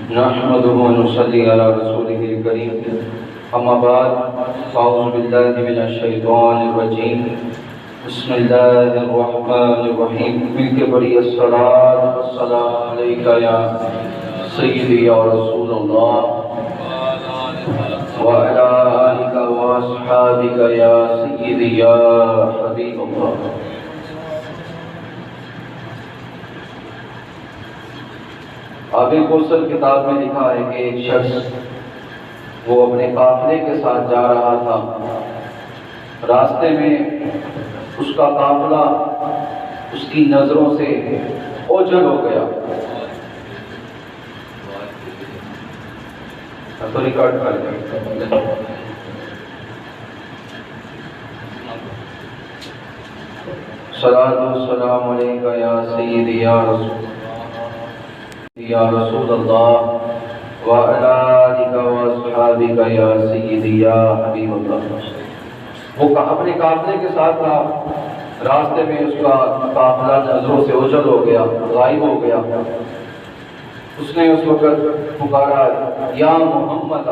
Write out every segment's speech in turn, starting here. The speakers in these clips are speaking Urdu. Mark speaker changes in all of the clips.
Speaker 1: نحمده ونصلي على رسوله الكريم اما بعد فاعوذ بالله من الشیطان الرجیم بسم اللہ الرحمن الرحیم مل کے بڑی الصلاۃ والسلام علیک یا سیدی یا رسول اللہ وعلی آلک واصحابک یا سیدی یا حبیب اللہ۔ آب کوثر کتاب میں لکھا ہے کہ ایک شخص وہ اپنے قافلے کے ساتھ جا رہا تھا، راستے میں اس کا قافلہ اس کی نظروں سے اوجھل ہو گیا۔ تو ریکارڈ کر دیں۔ صلاۃ والسلام علیک یا سیدی یا رسول اللہ وعلی آلک واصحابک یا سیدی یا حبیب اللہ۔ وہ اپنے قافلے کے ساتھ تھا، راستے میں اس کا قافلہ نظروں سے اوجھل ہو گیا، غائب ہو گیا۔ اس نے اس وقت پکارا یا محمد۔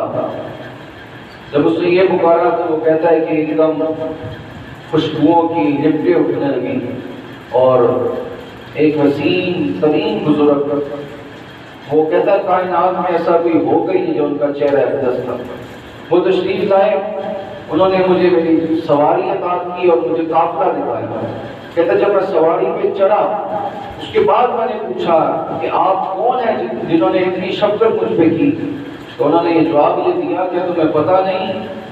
Speaker 1: جب اس نے یہ پکارا تو وہ کہتا ہے کہ ایک دم خوشبوؤں کی لپٹیں اٹھنے لگی اور ایک حسین ترین بزرگ، وہ کہتا ہے کائنات میں ایسا کوئی ہوگا ہی نہیں جو ان کا چہرہ اقدس تھا۔ وہ تشریف لائے، انہوں نے مجھے میری سواری عطا کی اور مجھے قافلہ دکھایا۔ کہتا ہے جب میں سواری پہ چڑھا اس کے بعد میں نے پوچھا کہ آپ کون ہیں جنہوں نے اتنی شفقت مجھ پہ کی؟ تو انہوں نے یہ جواب یہ دیا کہ تمہیں پتہ نہیں،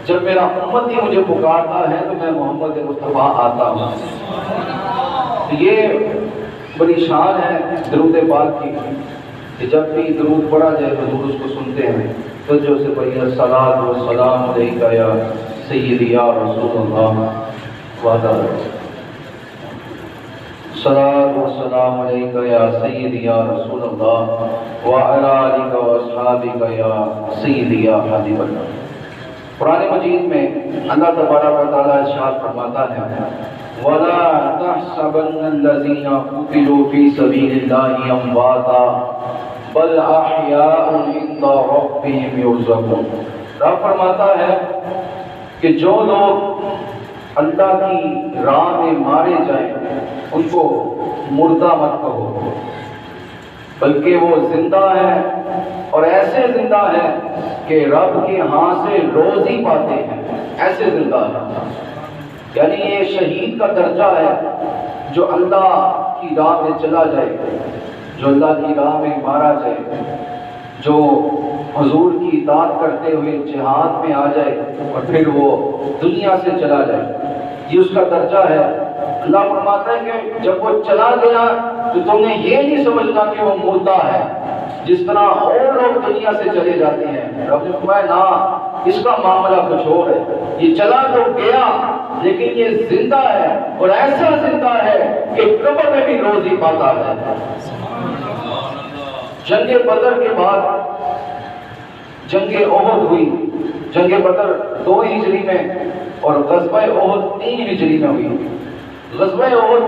Speaker 1: جب میرا امتی مجھے پکارتا ہے تو میں محمد مصطفیٰ آتا ہوں۔ یہ بڑی شان ہے درود پاک کی کہ جب بھی درود پڑھا جائے حضور اس کو سنتے ہیں تو جو سے پڑھیے الصلاۃ والسلام علیک یا سیدی یا رسول اللہ وعدہ الصلاۃ والسلام علیک یا سیدی یا رسول اللہ وعلی آلک واصحابک یا سیدی یا حبیب اللہ۔ قرآن مجید میں اللہ تبارک و تعالیٰ ارشاد فرماتا ہے وَلَا تَحْسَبَنَّ الَّذِينَ قُتِلُوا فِي سَبِيلِ اللَّهِ أَمْوَاتًا بَلْ أَحْيَاءٌ عِندَ رَبِّهِمْ يُرْزَقُونَ۔ رب فرماتا ہے کہ جو لوگ اللہ کی راہ میں مارے جائیں ان کو مردہ مت کہو، بلکہ وہ زندہ ہے اور ایسے زندہ ہے کہ رب کے ہاں سے روزی پاتے ہیں، ایسے زندہ ہے۔ یعنی یہ شہید کا درجہ ہے جو اللہ کی راہ میں چلا جائے، جو اللہ کی راہ میں مارا جائے، جو حضور کی اطاعت کرتے ہوئے جہاد میں آ جائے اور پھر وہ دنیا سے چلا جائے، یہ اس کا درجہ ہے۔ اللہ فرماتا ہے کہ جب وہ چلا گیا تو تم نے یہ نہیں سمجھنا کہ وہ مردہ ہے جس طرح اور لوگ دنیا سے چلے جاتے ہیں۔ رب نے فرمایا نا، اس کا معاملہ کچھ اور ہے، یہ چلا تو گیا لیکن یہ زندہ ہے اور ایسا زندہ ہے کہ قبر میں بھی روزی پاتا ہے۔ جنگ بدر کے بعد جنگ احد ہوئی۔ جنگ بدر 2 ہجری میں اور غزوہ احد 3 ہجری میں ہوئی۔ غزوہ احد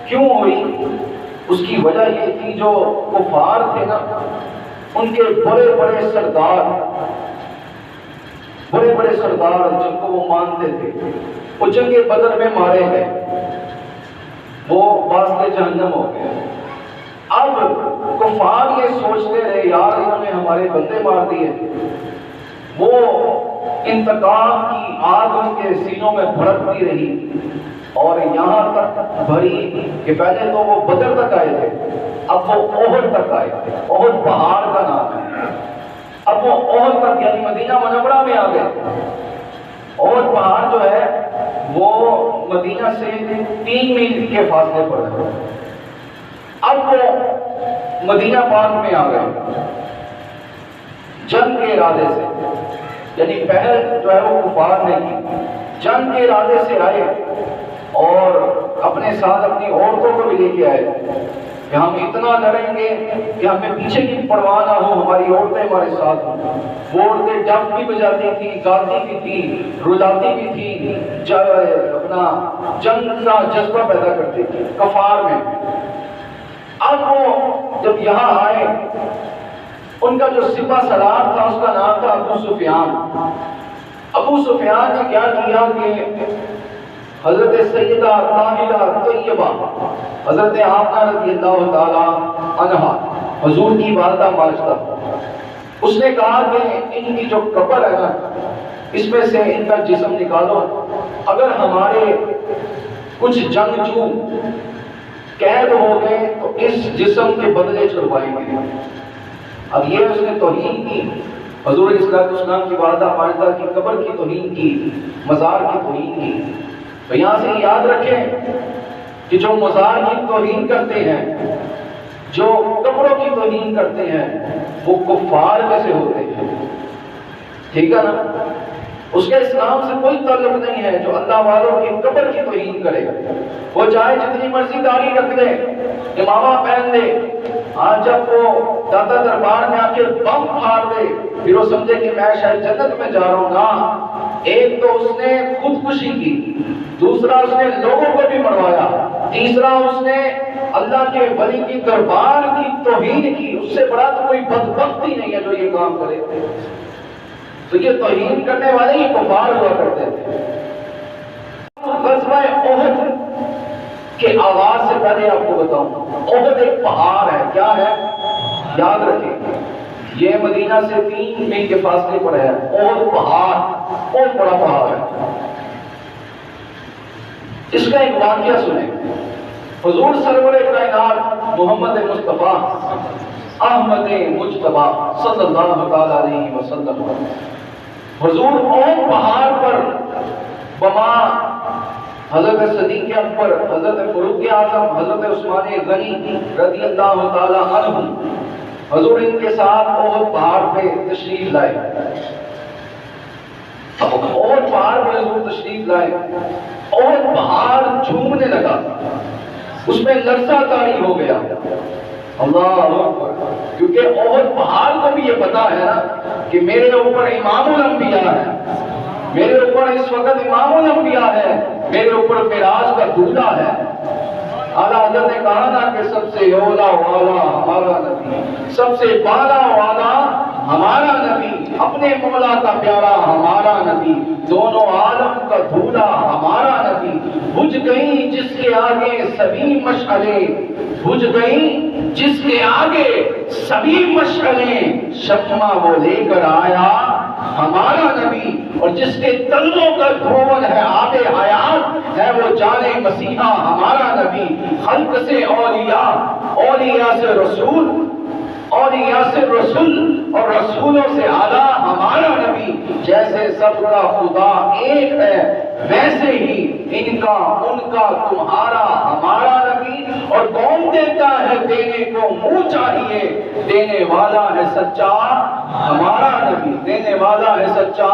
Speaker 1: کیوں ہوئی؟ اس کی وجہ یہ تھی جو کفار تھے نا، ان کے بڑے بڑے سردار جن کو وہ مانتے تھے وہ جنگ بدر میں مارے گئے، وہ واسطے جہنم ہو گئے۔ اب کفار یہ سوچتے رہے یار انہوں نے ہمارے بندے مار دیے، وہ انتقام کی آگ ان کے سینوں میں بھڑکتی رہی اور یہاں تک بھری کہ پہلے تو وہ بدر تک آئے تھے، اب وہ احد تک آئے تھے۔ احد پہاڑ کا نام ہے۔ اب وہ احد تک یعنی مدینہ منورہ میں آ گئے۔ احد پہاڑ جو ہے وہ مدینہ سے 3 میل کے فاصلے پر ہے۔ اب وہ مدینہ پاک میں آ گئے جنگ کے ارادے سے، یعنی پہل جو ہے وہ کفار نے کی، جنگ کے ارادے سے آئے اور اپنے ساتھ اپنی عورتوں کو بھی لے کے آئے۔ کہ ہم اتنا لڑیں گے کہ ہمیں پیچھے کی پرواہ نہ ہو، ہماری عورتیں ہمارے ساتھ ہوں۔ وہ عورتیں ڈف بھی بجاتی تھی، گاتی بھی تھی، رلاتی بھی تھی، اپنا جنگ کا جذبہ پیدا کرتی تھی کفار میں۔ اب وہ جب یہاں آئے، ان کا جو سپہ سالار تھا اس کا نام تھا ابو سفیان۔ ابو سفیان نے کیا کیا کہ حضرت سیدہ طاہرہ طیبہ حضرت آمنہ رضی اللہ تعالی عنہا حضور کی والدہ ماجدہ، اس نے کہا کہ ان کی جو قبر ہے نا، اس میں سے ان کا جسم نکالو، اگر ہمارے کچھ جنگجو قید ہو گئے تو اس جسم کے بدلے چھڑوائیں گے۔ اب یہ اس نے توہین کی، حضور صلی اللہ علیہ وسلم کی والدہ ماجدہ کی قبر کی توہین کی، مزار کی توہین کی۔ تو یہاں سے یاد رکھیں کہ جو مزار کی توہین کرتے ہیں، جو قبروں کی توہین کرتے ہیں، وہ کفار میں سے ہوتے ہیں، ٹھیک ہے نا؟ اس کے اسلام سے کوئی تعلق نہیں ہے جو اللہ والوں کی قبر کی توہین کرے۔ وہ چاہے جتنی مرضی داڑھی رکھ لے، امامہ پہن لے، آج جب وہ داتا دربار میں آ کے بم پھاڑ دے، پھر وہ سمجھے کہ میں شاید جنت میں جا رہا ہوں نا۔ ایک تو اس نے خودکشی کی، دوسرا اس نے لوگوں کو بھی مروایا، تیسرا اس نے اللہ کے ولی کی دربار کی توہین کی۔ اس سے بڑا تو کوئی بدبخت ہی نہیں ہے جو یہ کام کرے۔ تو یہ توہین کرنے والے یہ کفار ہوا کرتے تھے۔ غزوہ احد کے آغاز سے پہلے آپ کو بتاؤں، احد ایک پہاڑ ہے، کیا ہے یاد رکھیں، یہ مدینہ سے 3 میل کے فاصلے پر ہے۔ احد پہاڑ بہت بڑا پہاڑ ہے۔ اس کا ایک واقعہ سنیں۔ حضور سرور کائنات محمد مصطفیٰ احمد مجتبیٰ صلی اللہ تعالی علیہ وسلم، حضور احد پہاڑ پر بما حضرت صدیق اکبر، حضرت فاروق اعظم، حضرت عثمان غنی رضی اللہ تعالی عنہ، حضور ان کے ساتھ احد پہاڑ پہ تشریف لائے۔ احد پہاڑ پہ حضور تشریف لائے، احد پہاڑ جھومنے لگا، اس میں لرزہ طاری ہو گیا۔ اللہ اکبر، کیونکہ احد پہاڑ کو بھی یہ پتا ہے نا کہ میرے اوپر امام الانبیاء ہے، میرے اوپر اس وقت امام الانبیاء ہے، میرے اوپر معراج کا دولہا ہے۔ اعلیٰ حضرت نے کہا نا کہ سب سے اولا والا ہمارا نبی، سب سے بالا والا ہمارا نبی، اپنے مولا کا پیارا ہمارا نبی، دونوں عالم کا دھولا ہمارا نبی۔ بجھ گئی جس کے آگے سبھی مشعلیں، بجھ گئی جس کے آگے سبھی مشعلیں، شمع وہ لے کر آیا ہمارا نبی، اور جس کے تلووں کا دھون ہے آب حیات ہے وہ جانے مسیحا ہمارا نبی۔ خلق سے اولیاء، اولیاء سے رسول، اولیاء سے رسول، اور رسولوں سے اعلیٰ ہمارا نبی۔ جیسے سب کا خدا ایک ہے، ویسے ہی ان کا ان کا تمہارا ہمارا نبی۔ اور کون دیتا ہے دینے کو منہ چاہیے، دینے والا ہے سچا ہمارا نبی، دینے والا ہے سچا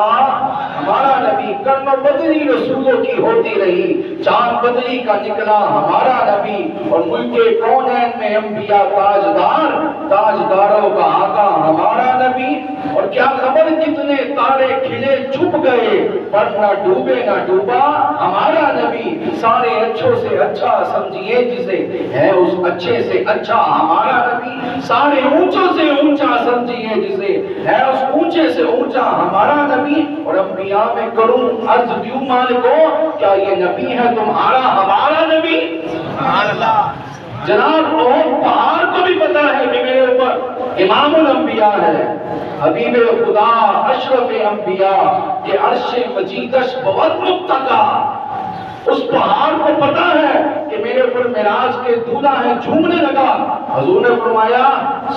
Speaker 1: ہمارا نبی۔ کرم بدلی رسولوں کی ہوتی رہی، چاند بدلی کا نکلا ہمارا نبی۔ اور ملک کونین میں انبیاء تاجدار، تاجداروں کا آقا ہمارا نبی۔ اور کیا خبر کتنے تارے کھلے چھپ گئے، پر نہ ڈوبے نہ ڈوبا ہمارا نبی۔ سارے اچھوں سے اچھا سمجھیے جسے، ہے اس اچھے سے اچھا ہمارا نبی۔ سارے اونچوں سے اونچا سمجھیے جسے، ہے اس اونچے سے اونچا ہمارا نبی۔ اور انبیاء میں کروں عرض کیوں مالکو، کیا یہ نبی ہے تمہارا ہمارا نبی؟ سبحان اللہ۔ جناب احد پہاڑ کو بھی پتا ہے کہ میرے اوپر امام الانبیاء ہے، حبیب خدا اشرف انبیاء کہ عرش مجیدش بود متقا۔ اس پہاڑ کو پتا ہے کہ میرے اوپر معراج کے دولہا ہے، جھومنے لگا۔ حضور نے فرمایا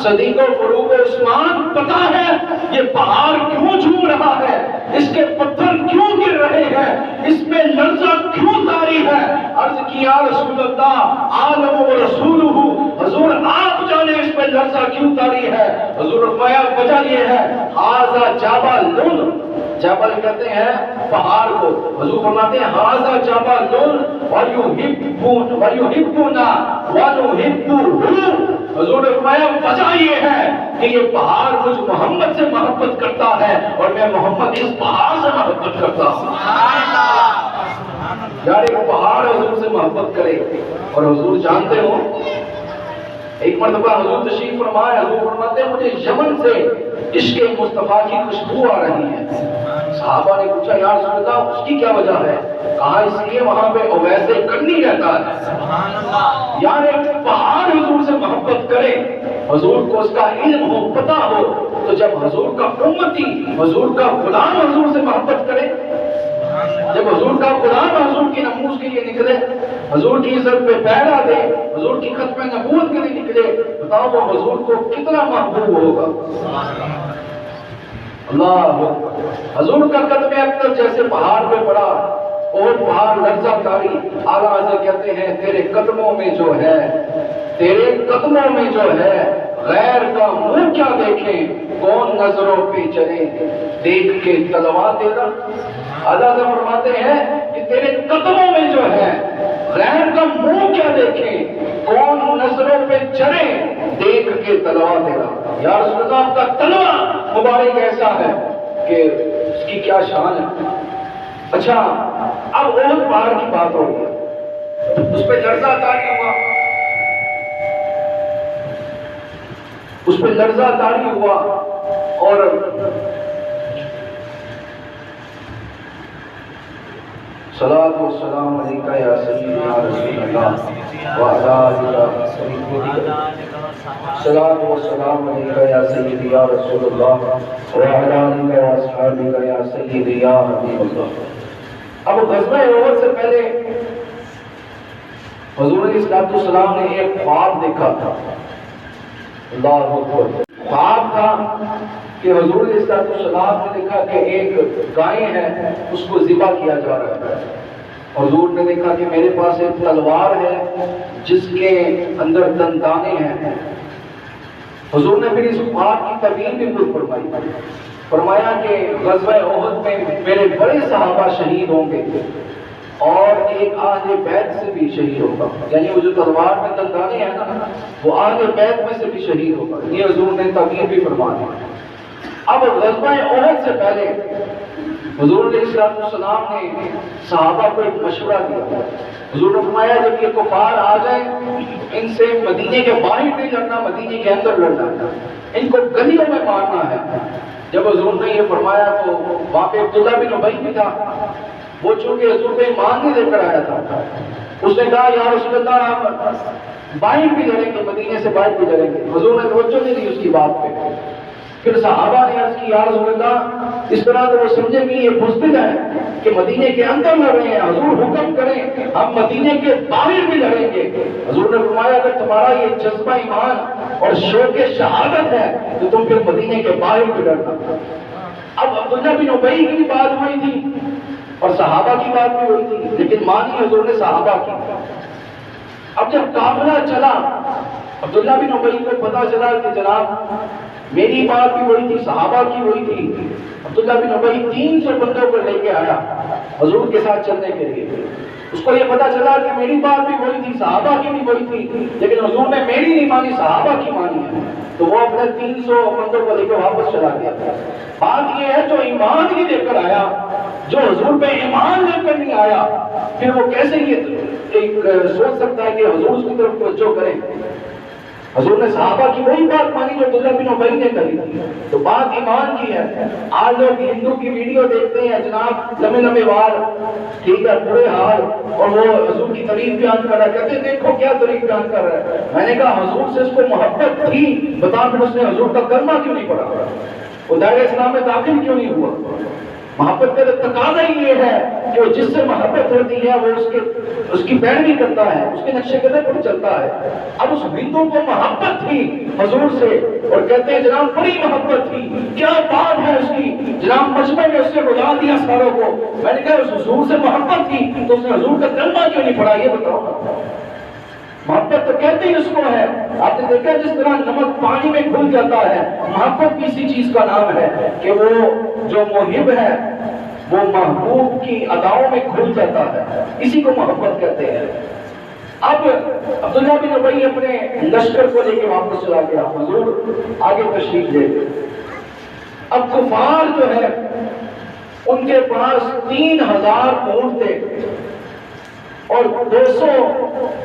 Speaker 1: صدیق و فاروق و عثمان، پتا ہے یہ پہاڑ کیوں جھوم رہا ہے، اس کے پتھر کیوں گر رہے ہیں، اس میں لرزہ کیوں طاری ہے؟ عرض کیا رسول اللہ عالم و رسولہ، حضور آپ جانتے اللہ نے اس پہ لرزہ کیوں اتاری ہے؟ حضور فرمایا وجہ یہ ہے ھذا جبل، جبل کہتے ہیں پہاڑ کو، حضور فرماتے ہیں ھذا جبل وَيُحِبُّنَا وَنُحِبُّهُ، حضور نے فرمایا وجہ یہ ہے کہ یہ پہاڑ مجھ محمد سے محبت کرتا ہے اور میں محمد اس پہاڑ سے محبت کرتا ہوں۔ یار ایک پہاڑ حضور سے محبت کرے، اور حضور جانتے ہو ایک مرتبہ حضور تشریف فرمائے، حضور فرماتے ہیں مجھے یمن سے عشق مصطفیٰ کی خوشبو آ رہی ہے۔ صحابہ نے پوچھا یا رسول اللہ اس کی کیا وجہ ہے؟ کہا اس لیے وہاں پہ اویس کرنی رہتا ہے۔ یار ایک پہاڑ حضور سے محبت کرے، حضور کو اس کا علم ہو، پتہ ہو، تو جب حضور کا امتی، حضور کا غلام حضور سے محبت کرے، جب حضور کا غلام حضور کی نموز کے لیے نکلے، حضور کی عزت پہ پہرا دے، حضور کی ختم نبوت کے لیے نکلے، بتاؤ وہ حضور کو کتنا محبوب ہوگا۔ اللہ حضور کا قدم اکثر جیسے پہاڑ پہ پڑا اور پہاڑ لرزہ کاری، اعلیٰ حضرت کہتے ہیں تیرے قدموں میں جو ہے، تیرے قدموں میں جو ہے غیر کا منہ کیا دیکھیں، کون نظروں پہ چلے، دیکھ کے تلوا تیرا۔ اللہ سے فرماتے ہیں کہ تیرے قدموں میں جو ہے غیر کا منہ کیا دیکھیں، کون نظروں پہ چلے، دیکھ کے تلوا تیرا۔ یا رسول اللہ کا تلوا مبارک ایسا ہے کہ اس کی کیا شان ہے۔ اچھا اب احد پہاڑ کی بات ہو گئی، اس پہ لرزہ طاری ہوا، اس پہ لرزہ طاری ہوا، اور صلاۃ و سلام علیکہ یا سیدی یا رسول اللہ وعلی آلہ صلاۃ و سلام علیکہ یا سیدی یا رسول اللہ وعلی آلہ و اصحابہ یا سیدی یا حبیب اللہ۔ اب غزوہ احد سے پہلے حضور علیہ السلام نے ایک خواب دیکھا تھا، اللہ اکبر، خواب تھا کہ حضور علیہ السلام نے دیکھا کہ ایک گائے ہے اس کو ذبح کیا جا رہا ہے۔ حضور نے دیکھا کہ میرے پاس ایک تلوار ہے جس کے اندر دندانے ہیں۔ حضور نے پھر اس خواب کی تعبیر بھی خود فرمائی، فرمایا کہ غزوہ احد میں میرے بڑے صحابہ شہید ہوں گے اور ایک اہل بیت سے بھی شہید ہوگا، یعنی وہ جو تلوار میں دندانے ہیں نا وہ اہل بیت میں سے بھی شہید ہوگا، یہ حضور نے تعبیر بھی فرمائی۔ اب غزوہ احد سے پہلے حضور علیہ السلام نے صحابہ کو ایک مشورہ دیا۔ حضور نے فرمایا جب یہ کفار آ جائیں ان سے مدینے کے باہر نہیں لڑنا، مدینے کے اندر لڑنا، ان کو گلیوں میں مارنا ہے۔ جب حضور نے یہ فرمایا تو وہاں پہ عبداللہ بن ابی بھی تھا، وہ چونکہ حضور کو ایمان نہیں لے کر آیا تھا، اس نے کہا یا رسول اللہ ہم باہر بھی لڑیں گے، مدینے سے باہر بھی لڑیں گے۔ حضور نے توجہ نہیں دی اس کی بات پہ۔ پھر صحابہ نے عرض کی یا رسول اللہ اس طرح تو وہ سمجھے کہ یہ بزدل ہے کہ مدینے کے اندر لڑ رہے ہیں، حضور حکم کریں ہم مدینے کے باہر بھی لڑیں گے۔ حضور نے فرمایا اگر تمہارا یہ جذبہ ایمان اور شوق شہادت ہے تو تم پھر مدینے کے باہر بھی لڑنا۔ اب عبداللہ بن ابی کی بات ہوئی تھی اور صحابہ کی بات بھی ہوئی تھی، لیکن مانی حضور نے صحابہ کی۔ اب جب قافلہ چلا عبداللہ بن ابی کو پتا چلا کہ جناب میری بات بھی ہوئی تھی، صحابہ کی ہوئی تھی۔ عبداللہ بن ابی 300 بندوں کو لے کے آیا حضور کے ساتھ چلنے کے لیے۔ اس کو یہ پتا چلا کہ میری بات بھی ہوئی تھی، صحابہ کی بھی ہوئی تھی، لیکن حضور نے میری نہیں مانی، صحابہ کی مانی ہے، تو وہ اپنے 300 بندوں کو لے کے واپس چلا گیا۔ بات یہ ہے جو ایمان نہیں لے کر آیا، جو حضور پہ ایمان لے کر نہیں آیا، پھر وہ کیسے یہ ایک سوچ سکتا ہے کہ حضور اس کی طرف توجہ کریں۔ حضور نے صحابہ کی وہی بات مانی جو عبداللہ بن ابی نے کری تھی، تو بات ایمان کی ہے۔ آج لوگ ہندو کی ویڈیو دیکھتے ہیں جناب، لمبے لمبے وال، ٹھیک ہے، برے حال، اور وہ حضور کی تعریف بیان کر رہا ہے، کہتے ہیں دیکھو کیا تعریف بیان کر رہا ہے۔ میں نے کہا حضور سے اس کو محبت تھی، بتا پھر اس نے حضور کا کلمہ کیوں نہیں پڑھا، وہ دائرہ اسلام میں داخل کیوں نہیں ہوا؟ محبت کا تقاضا ہی یہ ہے کہ وہ جس سے محبت ہوتی ہے وہ اس کی پیروی کرتا ہے، اس کے نقشے قدم پر چلتا ہے۔ اب اس ہندو کو محبت تھی حضور سے اور کہتے ہیں جناب بڑی محبت تھی، کیا بات ہے اس کی، جناب مجمع میں اس نے بلا دیا ساروں کو۔ میں نے کہا اس حضور سے محبت تھی تو اس نے حضور کا کلمہ کیوں نہیں پڑھا، یہ بتاؤ۔ محبت تو کہتے ہی اس کو ہے. آپ نے دیکھا جس طرح نمک پانی میں گھل جاتا ہے، محبت بھی اسی چیز کا نام ہے کہ وہ جو محب ہے وہ محبوب کی اداؤں میں گھل جاتا ہے، اسی کو محبت کہتے ہیں. اب عبداللہ بن ابی اپنے لشکر کو لے کے واپس چلا گیا، حضور آگے تشریف لے. اب کفار جو ہے ان کے پاس 3000 اونٹ تھے اور 200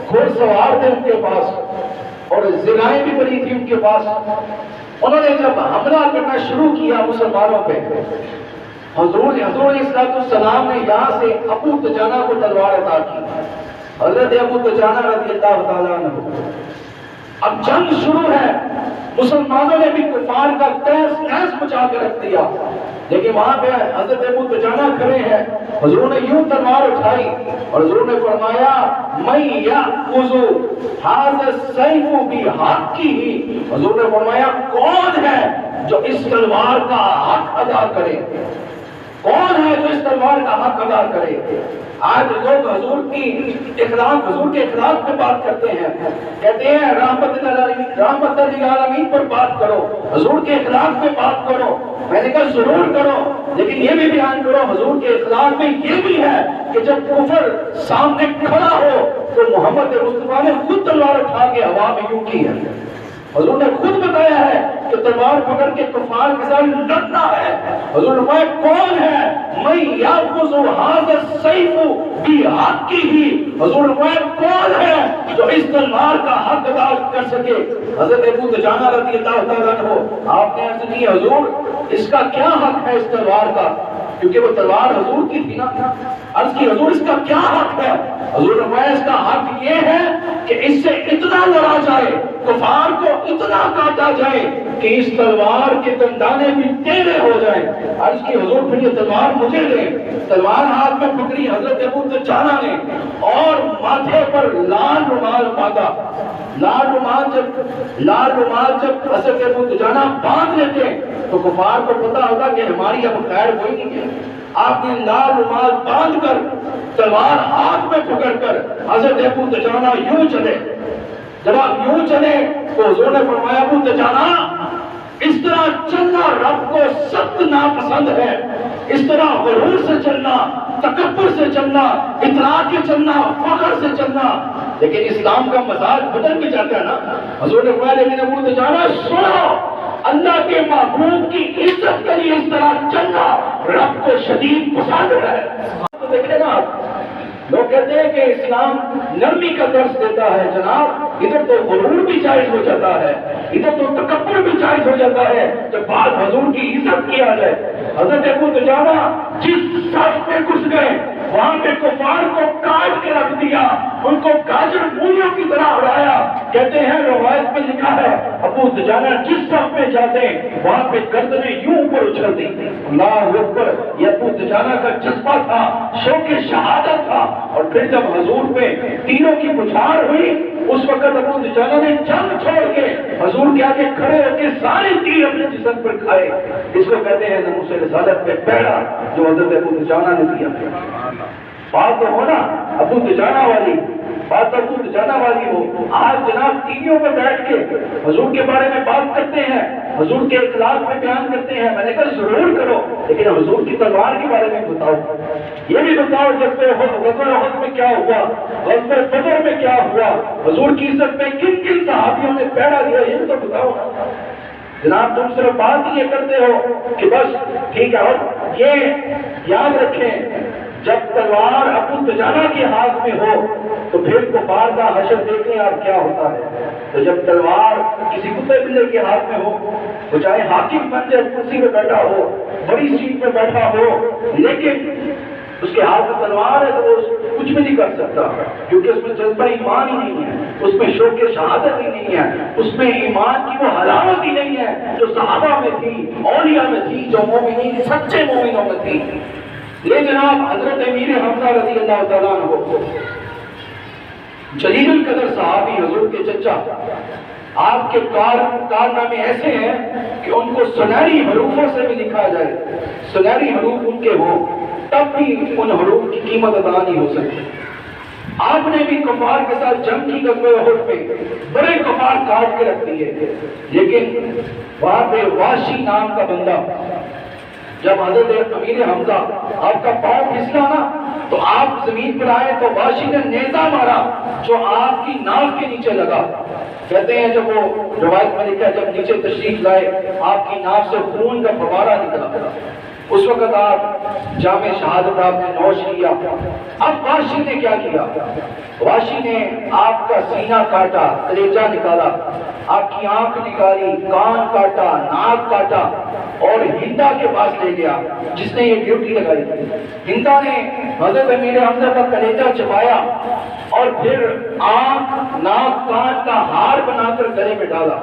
Speaker 1: گھوڑ سوار تھے ان کے پاس، اور زرائیں بھی بڑی تھی ان کے پاس. انہوں نے جب حملہ کرنا شروع کیا مسلمانوں پہ، حضور علیہ السلام نے یہاں سے ابو دجانہ کو تلوار عطا کی. حضرت ابو دجانہ رضی اللہ تعالیٰ عنہ. اب جنگ شروع ہے، مسلمانوں نے بھی کفار کا تہس نہس مچا کے رکھ دیا، لیکن وہاں پہ حضرت ابو دجانہ کھڑے ہیں. حضور نے یوں تلوار اٹھائی اور حضور نے فرمایا میں یأخذ ھذا السیف بحقہ. حضور نے فرمایا کون ہے جو اس تلوار کا حق ادا کرے، کون ہے جو اس تلوار کا حق ادا کرے. آج لوگ حضور کے اخلاق پہ بات کرتے ہیں، کہتے ہیں رحمت للعالمین پر بات کرو، حضور کے اخلاق پہ بات کرو. میں نے کہا ضرور کرو، لیکن یہ بھی بیان کرو حضور کے اخلاق میں یہ بھی ہے کہ جب کفر سامنے کھڑا ہو تو محمد مصطفیٰ نے خود تلوار اٹھا کے ہوا میں یوں کی ہے. حضور نے خود بتایا ہے کہ تلوار پکڑ کے کفار کے ساتھ لڑنا ہے. حضور نے فرمایا کون ہے میں یأخذ ھذا السیف بحقہ. حضور نے فرمایا کون ہے جو اس تلوار کا حق ادا کر سکے. حضرت ابو دجانہ رضی اللہ تعالیٰ عنہ آپ نے عرض کی حضور اس کا کیا حق ہے اس تلوار کا، کیونکہ وہ تلوار حضور کی تھی نا. عرض کی حضور اس کا کیا حق ہے. حضور نے فرمایا اس کا حق یہ ہے کہ اس سے اتنا لڑا جائے، کفار کو اتنا کاٹا جائے کہ اس تلوار کے دندانے بھی ٹیڑھے ہو جائیں. عرض کی حضور پھر یہ تلوار مجھے دے. تلوار ہاتھ میں پکڑی حضرت ابو دجانہ نے اور ماتھے پر لال رومال باندھا. لال رومال جب حضرت ابو دجانہ باندھ لیتے تو کفار کو پتا ہوتا کہ ہماری اب خیر کوئی نہیں ہے. آپ نے لال رومال باندھ کر تلوار ہاتھ میں پکڑ کر حضرت ابو دجانہ یوں چلے. جب آپ یوں چلے تو حضور نے فرمایا ابو دجانہ اس طرح چلنا رب کو سخت ناپسند ہے. اس طرح غرور سے چلنا، تکبر سے چلنا، اطلاع کے چلنا، فخر سے چلنا. لیکن اسلام کا مزاج بدل بھی جاتا ہے نا. حضور نے فرمایا لیکن ابو دجانہ سنو، اللہ کے محبوب کی عزت کے لیے اس طرح چلنا رب کو شدید پسند ہے. تو دیکھیں نا لوگ کہتے ہیں کہ اسلام نرمی کا درس دیتا ہے. جناب ادھر تو غرور بھی جائز ہو جاتا ہے، ادھر تو تکبر بھی جائز ہو جاتا ہے جب بات حضور کی عزت کیا جائے. حضرت ابو دجانہ جس صف میں گھس گئے وہاں پہ کفار کو کاٹ کے رکھ دیا، ان کو گاجر مولیوں کی طرح اڑایا. کہتے ہیں روایت میں لکھا ہے ابو دجانہ جس صف میں جاتے وہاں پہ گردنیں یوں اوپر اچھلتی. اللہ اکبر، یہ ابو دجانہ کا جذبہ تھا، شوق شہادت تھا. اور پھر جب حضور پہ تیروں کی بچھاڑ ہوئی اس وقت ابو دجانہ نے جنگ چھوڑ کے حضور کے آگے کھڑے ہو کے سارے تیر اپنے جسم پر کھائے. اس کو کہتے ہیں ناموس رسالت پہ پہرا جو حضرت ابو دجانہ نے دیا. بات تو ہونا ابو دجانہ والی، بات ابو دجانہ والی ہو. آج جناب ٹی ویوں پہ بیٹھ کے حضور کے بارے میں بات کرتے ہیں، حضور کے اخلاق میں بیان کرتے ہیں. میں نے کہا ضرور کرو، لیکن حضور کی تلوار کے بارے میں بتاؤ. یہ بھی بتاؤ غزوہ احد میں کیا ہوا، غزوہ بدر میں کیا ہوا، حضور کی عزت میں کن کن صحابیوں نے پہرا دیا، یہ تو بتاؤ. جناب تم صرف بات ہی یہ کرتے ہو کہ بس ٹھیک ہے. اور یہ یاد رکھیں جب تلوار ابو دجانہ کے ہاتھ میں ہو تو پھر کفار کا حشر دیکھیں آپ کیا ہوتا ہے. تو جب تلوار کسی کتے بلے کے ہاتھ میں ہو، وہ چاہے حاکم بن جائے، کرسی پہ بیٹھا ہو، بڑی سیٹ پہ بیٹھا ہو، لیکن اس کے ہاتھ میں تلوار ہے تو وہ کچھ بھی نہیں کر سکتا، کیونکہ اس میں جذبہ ایمان ہی نہیں ہے، اس میں شوق شہادت ہی نہیں ہے، اس میں ایمان کی وہ حلاوت ہی نہیں ہے جو صحابہ میں تھی، اولیاء میں تھی، جو مومنین سچے مومنوں میں تھی. یہ جناب حضرت امیر حمزہ رضی اللہ تعالیٰ عنہ جلیل القدر صحابی، حضور کے چچا، آپ کے کارنامے ایسے ہیں کہ ان کو سنہری حروفوں سے بھی لکھا جائے، سنہری حروف ان کے ہوں تب بھی ان حروف کی قیمت ادا نہیں ہو سکتی. آپ نے بھی کفار کے ساتھ جنگ کی غزوہ احد میں بڑے کفار کاٹ کے رکھ دیے، لیکن وہاں پہ واشی نام کا بندہ، جب حضرت امیر حمزہ آپ کا پاؤں پھسلا نا تو آپ زمین پر آئے تو واشی نے نیزہ مارا جو آپ کی ناک کے نیچے لگا۔ کہتے ہیں جب وہ روایت میں لکھا جب نیچے تشریف لائے آپ کی ناک سے خون کا فوارہ نکلا، اس وقت آپ جامع شہادت آپ نے نوش کیا۔ اب واشی نے کیا کیا؟ واشی نے آپ کا سینہ کاٹا، کلیجہ نکالا، آپ کی آنکھ نکالی، کان کاٹا، ناک کاٹا اور ہندا کے پاس لے گیا جس نے یہ ڈیوٹی لگائی تھی۔ ہندا نے حضرت امیر حمزہ کا کلیجہ چبایا اور پھر آنکھ، ناک، کان کا ہار بنا کر گلے میں ڈالا۔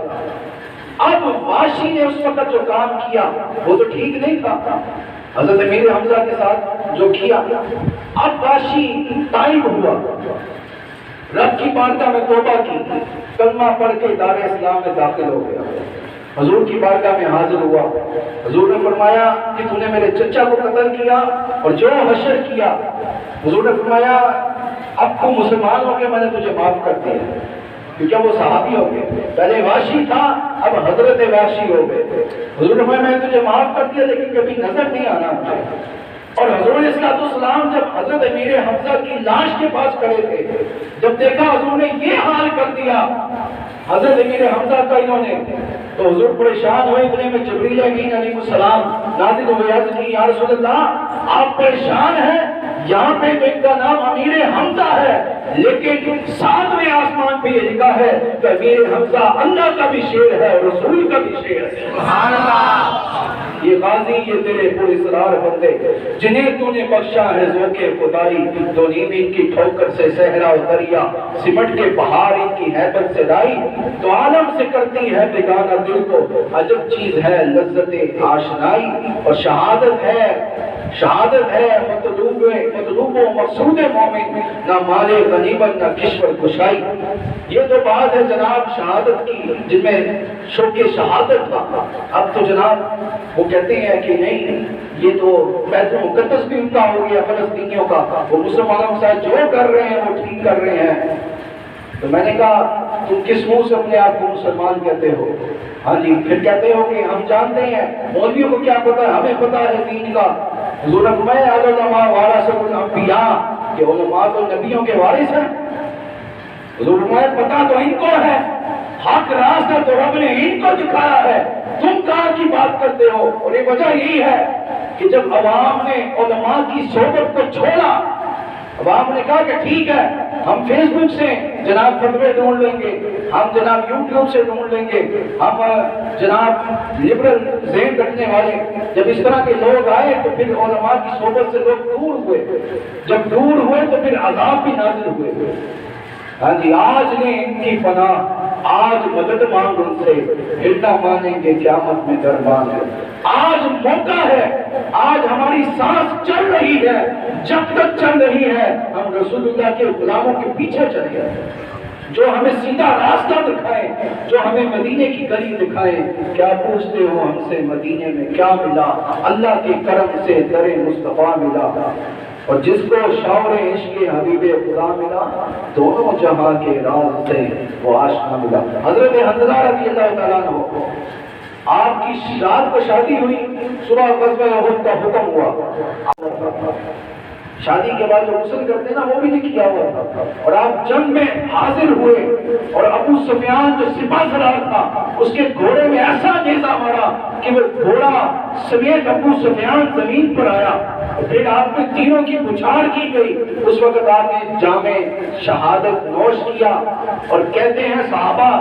Speaker 1: اب واشی نے اس وقت جو کام کیا وہ تو ٹھیک نہیں تھا حضرت امیر حمزہ کے ساتھ جو کیا۔ اب واشی تائب ہوا، رب کی بارگاہ میں توبہ کی، کلمہ پڑھ کے دار اسلام میں داخل ہو گیا، حضور کی بارگاہ میں حاضر ہوا۔ حضور نے فرمایا کہ تو نے میرے چچا کو قتل کیا اور جو حشر کیا، حضور نے فرمایا اب تو مسلمان ہو کے میں نے تجھے معاف کر دیا، کیونکہ وہ صحابی ہو گئے، پہلے واشی تھا اب حضرت واشی ہو گئے۔ حضور نے فرمایا میں نے تجھے معاف کر دیا لیکن کبھی نظر نہیں آنا مجھے۔ اور حضور علیہ السلام جب حضرت امیر حمزہ کی لاش کے پاس کھڑے تھے، جب دیکھا حضور نے یہ حال کر دیا حضرت امیر حمزہ کا انہوں نے، تو حضور پریشان ہوئے، اتنے میں جبریل امین علیہ السلام نازل ہوئے، عرض کی یا رسول اللہ آپ پریشان ہیں، یہاں پہ تو ان کا نام امیر حمزہ ہے لیکن 7ویں آسمان پہ یہ لکھا ہے کہ امیر حمزہ اللہ کا بھی شیر ہے اور رسول کا بھی شیر ہے۔ سبحان اللہ۔ یہ غازی یہ تیرے پراسرار بندے جنہیں تو نے بخشا ہے ذوق خدائی، دو نیم ان کی ٹھوکر سے صحرا و دریا، سمٹ کے پہاڑ ان کی ہیبت سے لائی، تو عالم سے کرتی ہے بیگانہ دل کو عجب چیز ہے لذت آشنائی، اور شہادت ہے مطلوب و مقصود مومن، نہ مال غنیمت نہ کشور کشائی۔ یہ تو بات ہے جناب شہادت کی جن میں شوق شہادت تھا۔ اب تو جناب وہ کہتے ہیں کہ نہیں یہ تو بیت المقدس بھی ان کا ہو گیا فلسطینیوں کا، وہ مسلمانوں کے ساتھ جو کر رہے ہیں وہ ٹھیک کر رہے ہیں۔ تو میں نے کہا تم کس منہ سے اپنے آپ کو مسلمان کہتے ہو؟ ہاں جی، پھر کہتے ہو کہ ہم جانتے ہیں، مولویوں کو کیا پتا ہے، ہمیں پتا ہے دین کا۔ حضور نے فرمایا علماء ورثۃ الانبیاء، کہ علماء تو نبیوں کے وارث ہیں۔ حضور نے فرمایا پتا تو ان کو ہے، حق راستہ تو رب نے ان کو دکھایا ہے، تم کہاں کی بات کرتے ہو؟ اور یہ وجہ یہی ہے کہ جب عوام نے علماء کی صحبت کو چھوڑا، عوام نے کہا کہ ٹھیک ہے ہم فیس بک سے جناب فتوے ڈھونڈ لیں گے، ہم جناب یوٹیوب سے ڈھونڈ لیں گے، ہم جناب لبرل ذہن رکھنے والے، جب اس طرح کے لوگ آئے تو پھر علماء کی صحبت سے لوگ دور ہوئے، جب دور ہوئے تو پھر عذاب بھی نازل ہوئے۔ ہاں جی، آج نے ان کی پناہ، آج مدد مانگ ان سے، پھر نہ مانیں گے قیامت میں دربان ہے۔ آج موقع ہے، آج ہماری سانس چل رہی ہے، جب تک چل رہی ہے ہم رسول اللہ کے غلاموں کے پیچھے چلے ہیں، جو ہمیں سیدھا راستہ دکھائیں، جو ہمیں مدینے کی گلی دکھائیں۔ کیا پوچھتے ہو ہم سے مدینے میں کیا ملا؟ اللہ کے کرم سے در مصطفیٰ ملا، اور جس کو شعور عشق حبیب خدا ملا، دونوں جہاں کے راز سے وہ آشنا ملا۔ حضرت حنظلہ رضی اللہ تعالیٰ عنہ، آپ کی رات کو شادی ہوئی، صبح غزوہ احد کا حکم ہوا، شادی کے بعد جو غسل کرتے ہیں نا وہ بھی نہیں کیا ہوا تھا، اور آپ جنگ میں حاضر ہوئے، اور ابو سفیان جو سپاہ سالار تھا اس کے گھوڑے میں ایسا نیزہ مارا کہ وہ گھوڑا سمیت ابو سفیان زمین پر آیا، پھر آپ نے تینوں کی بچھاڑ کی گئی۔ اس وقت آپ نے جامع شہادت نوش کیا اور کہتے ہیں صحابہ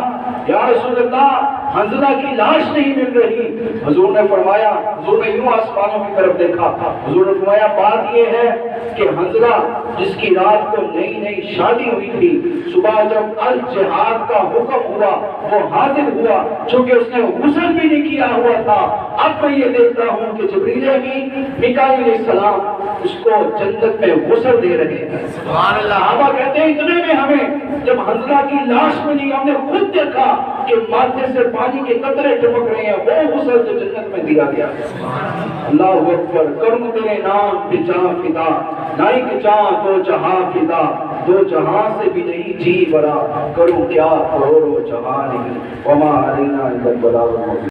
Speaker 1: یا رسول اللہ حنظلہ کی لاش نہیں مل رہی۔ حضور نے فرمایا، حضور نے یوں آسمانوں کی طرف دیکھا، حضور نے فرمایا بات یہ ہے کہ حنظلہ جس کی رات کو نئی نئی شادی ہوئی تھی، صبح جب الجہاد کا حکم ہوا وہ حاضر ہوا، چونکہ اس نے غسل بھی نہیں کیا ہوا تھا۔ اب میں یہ دیکھتا ہوں کہ جبریل امین میکائیل علیہ السلام اس کو جنت میں غسل دے رہے ہیں۔ صحابہ کہتے ہیں اتنے میں ہمیں جب حنظلہ کی لاش ملی ہم نے خود دیکھا کہ ماتھے سے پانی کے قطرے ٹپک رہے ہیں، وہ غسل جو جنت میں دیا گیا۔ اللہ اکبر، کروں تیرے نام پہ جہاں فدا، نائک جہاں دو جہاں فدا، دو جہاں سے بھی نہیں جی برا، کروں کیا کروڑوں جہاں نہیں، وما علینا الا البلاغ المبین۔